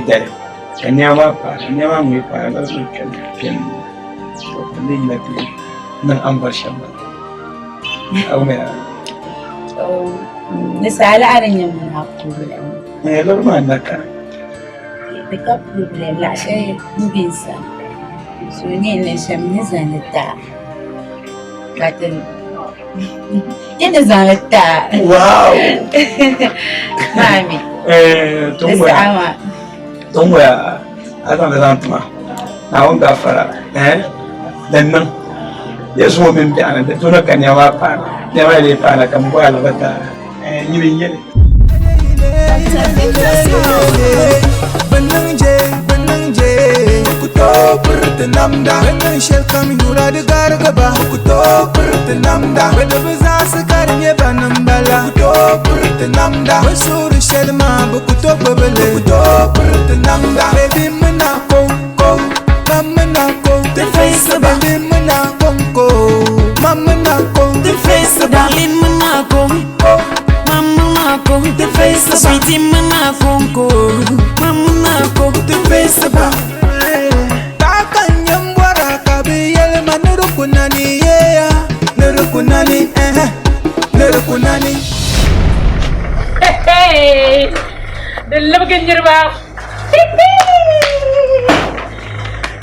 dali kanyama pa kanyama mai pa ba su kan to ne ina ti nan an bar shan ba au mai misali aran yan mun hakuri ne lorma naka Dika problem la shay mbisa. So ngene shamni zanata. Katen. Yene zanata. Wow. Mami. Tungwa. Tungwa. Ata ngazantuma. Na on gafara. Dan nan. Yesu mo min biana da tuna kanyawa pa. Nyawa le pa na kambo ala bata. Yibi yele. Benangje kuto pertenamda benang shelkam yura de gargaba kuto pertenamda beda baza sekarnya banambala kuto pertenamda besur shelma kuto bebele kuto pertenamda baby menako ko menako the face baby menako ko menako the face darling menako the face of sweetie menako ko menako the face of takan yambara kabiyel manurukunani yeah nurukunani nurukunani hey dalam genjerba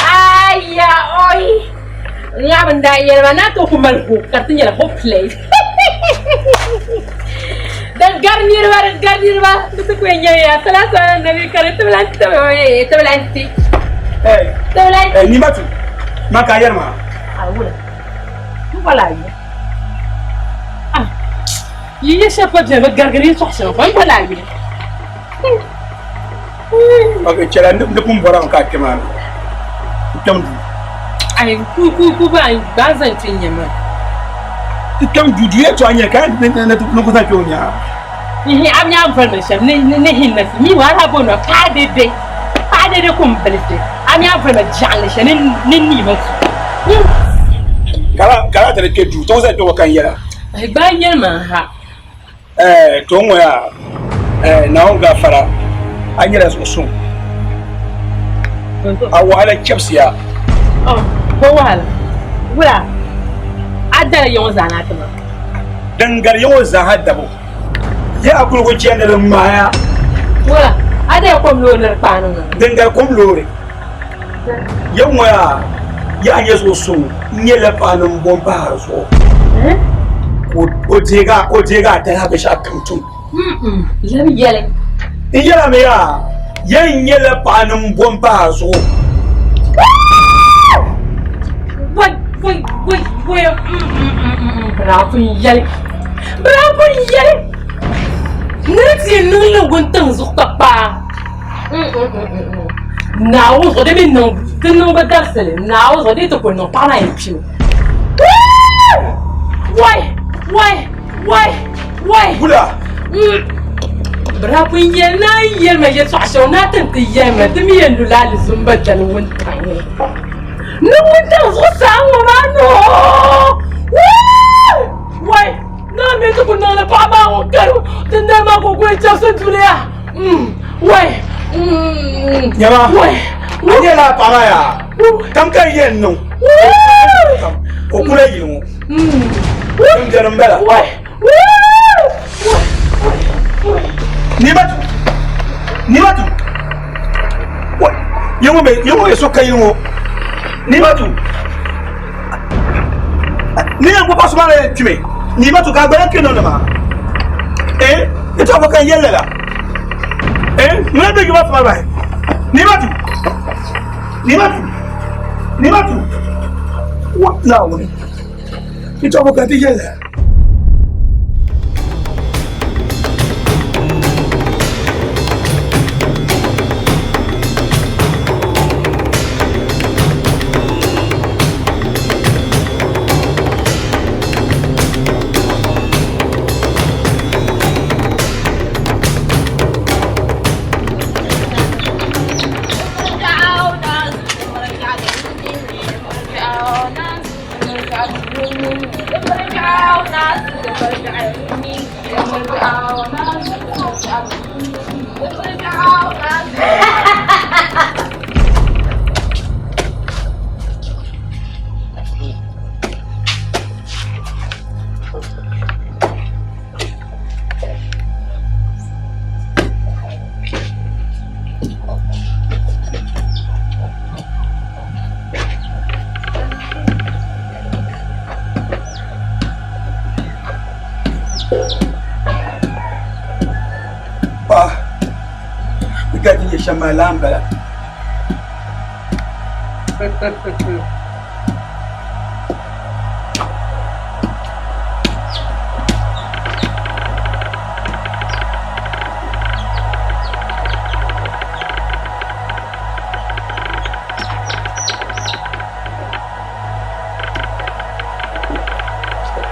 ayya oi ya benda yerba na to kumalku katanya la play dan garnirba itu kuenya ya selasa nabi kare tebelanti ni matu maka yarma awula apa lagi iya siapa dia gargarin sohsa apa lagi oke cara ndep mboram ka keman tam ay ku ba bazan tinyama tam dudu to anya ka na ko ta kyonya ni am nya information ni hinna mi wala bono ka de kum belite am nya information ni ma kala ta ke du to za to kan yara ay ba nyama ha to mo ya na on gafara an yara so awala chepsia ko wala adala yon zanatuma dangar yon zahadabo ya akul ko ciyande le maya wala ada ko mlonor panu dangar ko mlore yon ya yeso so nyele panu bomba so o jega ta ha be sha kantum lam yele yela me ya nyele panu bomba so Wait. Bravo yele. Nati nuna guntan zuka pa. Nawo zo de non, de non ba darsele. Nawo zo de to ko non para en piu. Why? Bula. Bravo yele na yele me je so na tanti yele de mi yendu la le zumba tan wontan. No wontan zo sango mano. Why? No me to ko na pa ma o karo. Tenda ma ko ko cha so tulia. Why? Nyama. Why? Anye la pa ma ya. Kam kan yen no. Ko kula yi mo. Jaram bela. Why? Ni batu. Why? Yongo eso kayimo. Ni batu. Ni ngo pas mala tué. Ni batu ka gbara ke non ma. Ito ko kan yelle la. Mo be gi ba fa ba. Ni batu. What now? Ito ko kan yelle. sama lambala.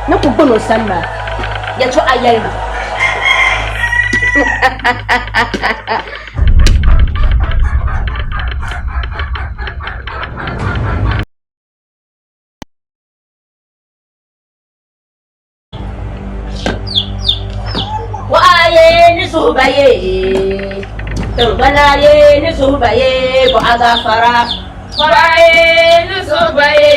Nakubono sana. Yacho ayalma. Waaye ni subaye. Turbanaye ni subaye ko agafara. Waaye ni subaye.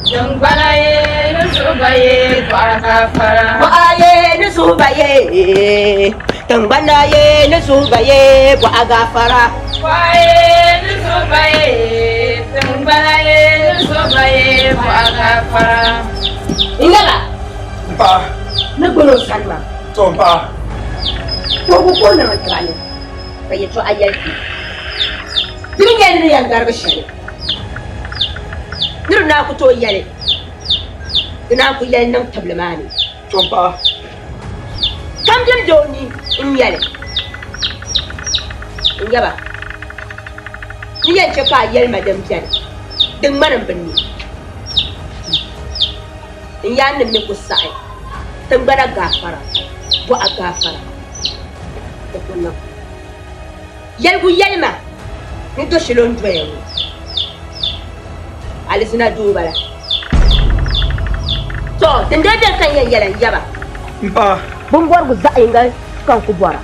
Turbanaye ni subaye ko agafara. Waaye ni subaye. Turbanaye ni subaye ko agafara. Waaye ni subaye. Turbanaye ni subaye ko agafara. Ingala. Pa. Nagulo sanma. Tomba. Ko na magkano. Kaya to ayalki. Binigyan niya ang garba siya. Nero na ako to iyali. Dina ako iyali ng tablamani. Tomba. Kamdam doni iyali. Inga ba? Niyan siya ka iyali madam siya. Deng manang bani. Iyan na may kusay. Tangbara gafara. Wa agafara. Tapunan. Yalgu yalma. Nito shilon dweyo. Alisina dubala. So, tendeda kan yalan yaba. Pa. Bumbor gu zainga kan ku bora.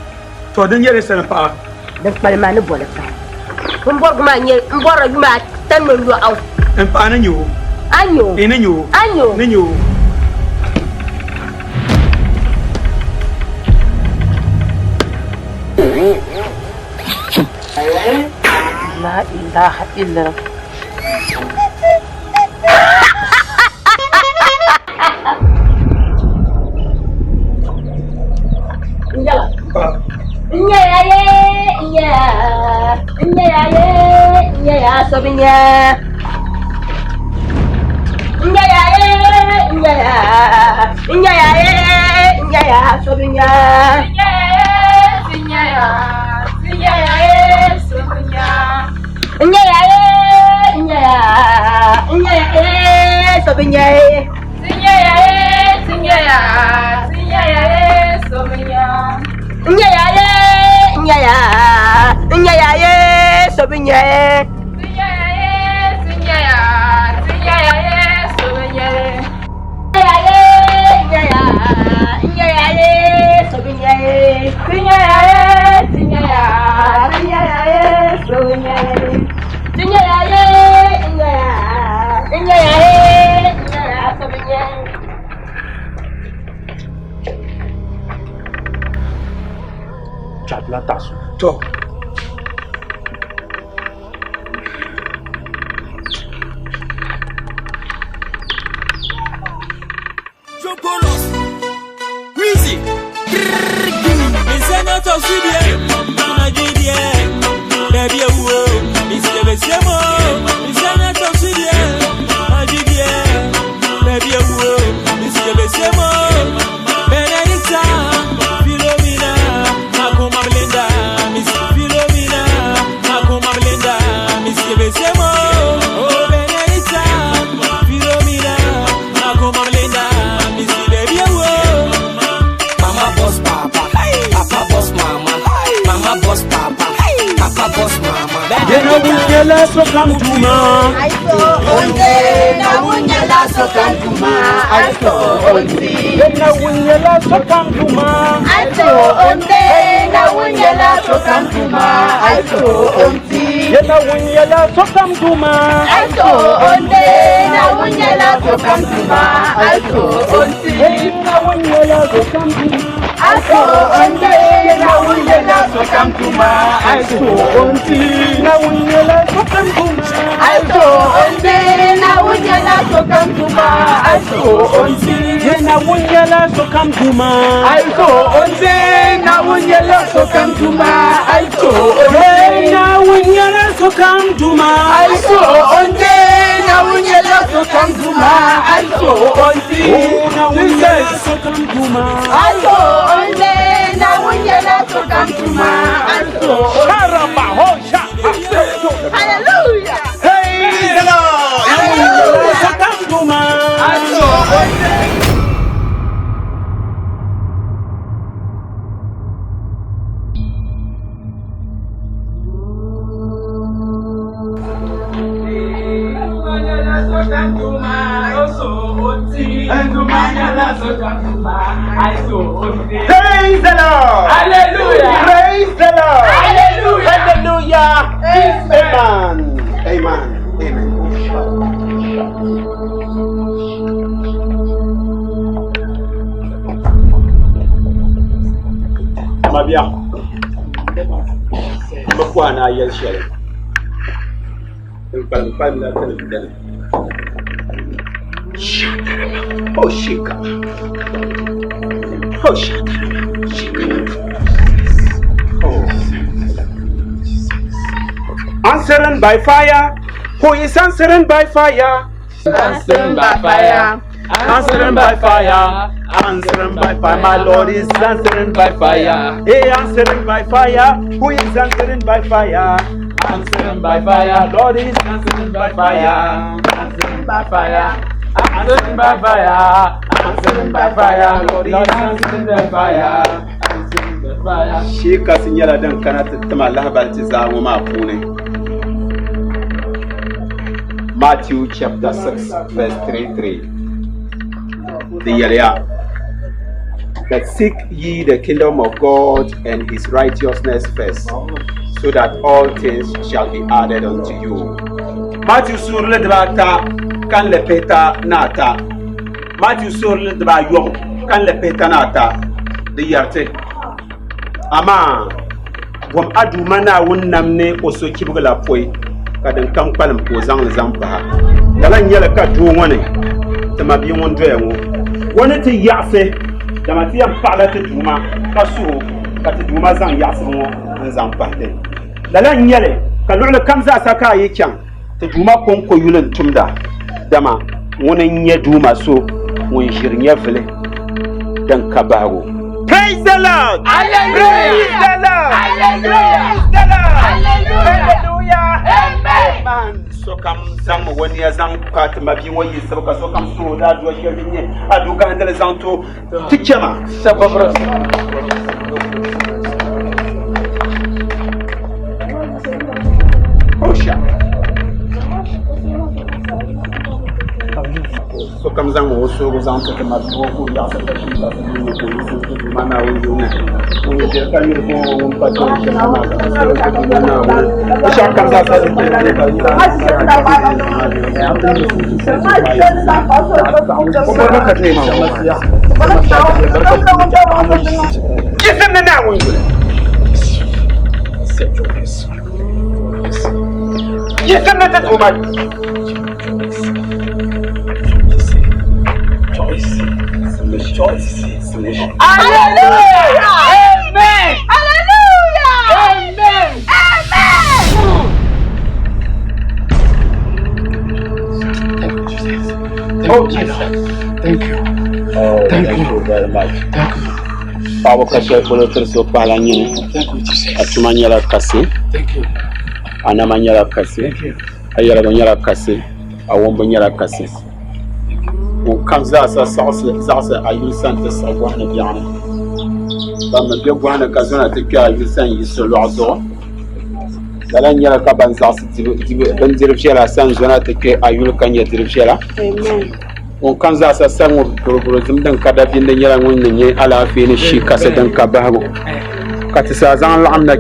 To din yare sana pa. Dan palma ni bola sa. Bumbor gu ma nye mbora gu ma tanno ndo aw. En pa na nyu. Anyo. Ina nyu. Anyo. Ni nyu. La ilaha illallah. Injala. Pa. Nya ya sobinya. Nya ya sobinya. Chatla tasu. To. Chocolos, Weezy, les anneaux au sud, maman dit bien, baby, oh, Mr. Bessemo, les anneaux au sud, maman dit bien, baby, oh, Mr. Bessemo, Benedicta, Philomena, Makoma Blenda, Miss Philomena, Makoma Blenda, Mr. Bessemo, oh, Benedicta, Philomena, Makoma Blenda. Jena wunyela sokam tuma. Aito onde na wunyela sokam tuma. Aito onde. Jena wunyela sokam tuma. Aito onde na wunyela sokam tuma. Aito onde. Jena wunyela sokam tuma. Aito onde na wunyela sokam tuma. Aito onde. Jena wunyela sokam tuma. Aito onde na wunyela sokam tuma. Aito onti na wunyela sokam tuma. Aito onde na wunyela sokam sokam tuma aiso onzi na wunyala sokam tuma aiso onzi na wunyala sokam tuma aiso na wunyala sokam tuma aiso onzi na wunyala sokam tuma aiso onzi na wunyala sokam tuma aiso onzi na wunyala sokam tuma aiso sharaba ho sha hallelujah praise the Lord sokam tuma aiso onzi Praise the Lord. Hallelujah. Praise the Lord. Hallelujah. Hallelujah. Amen. Amen. Amen. Mabia. Mbakwana yeshele. Mpalipala tele. Oh shika. Oh shika. Oh. Answering by fire. Who is answering by fire? Answering by fire. Answering by fire. Answering by fire. My Lord is answering by fire. Hey, answering by fire. Who is answering by fire? Answering by fire. Lord is answering by fire. Answering by fire. Answering by fire. Answering by fire. Lord is answering by fire. Answering by fire. Shika sinyala dan kana tattama lahabal tizamu ma pune. Matthew chapter 6 verse 33. The Yelea. But seek ye the kingdom of God and his righteousness first, so that all things shall be added unto you. Matthew sur le debata kan le peta nata. Matthew sur le deba yom kan le peta nata. The yarte. Ama wam adu mana wunnam ne oso kibgala poi kadan kam palam po zang zampa. Dalan yela ka du woni tama bi won doya wo. Woni ti yafe dama ti yam pala ti duma ka su ka ti duma zang yafe wo an zampa te. Dalan yele ka lule kam za saka yi kyan ti duma kon ko yulen tumda dama woni nye duma so won shirnya vile dan kabago. Praise the Lord! Hallelujah! Praise the Lord! Hallelujah! Praise the Lord! Hallelujah! Hallelujah! Amen! Man, so come some when you sang part of my way, so come so that was your lineage. I do can't tell us on to teacher. Oh, shit. So comes on also goes on to my vocal yard of the mana will do now. We just can you go on patrol. The shark comes out give them the now. Give them the woman. Choice. Hallelujah! Amen! Hallelujah! Amen! Amen! Oh, Jesus. Thank you. Oh, thank you very much. Thank you. Power kashe kolo terso pala nyine. Thank you, Jesus. Atumanyala kase. Thank you. Anamanyala kase. Thank you. Ayala banyala kase. Awombo nyala kase. Kan za sa ayul san ta sa gwana biyana ba ma be gwana ka zona ta ka ayul san yi so lozo dalan yara ka ban sa su ban dirfshela san zona ta ke ayul kan ya dirfshela amen kan za sa san wo program dan ka da fin dan yara wannan ne ala fi ne shi kasa dan ka ba ka ta sa zan la'amna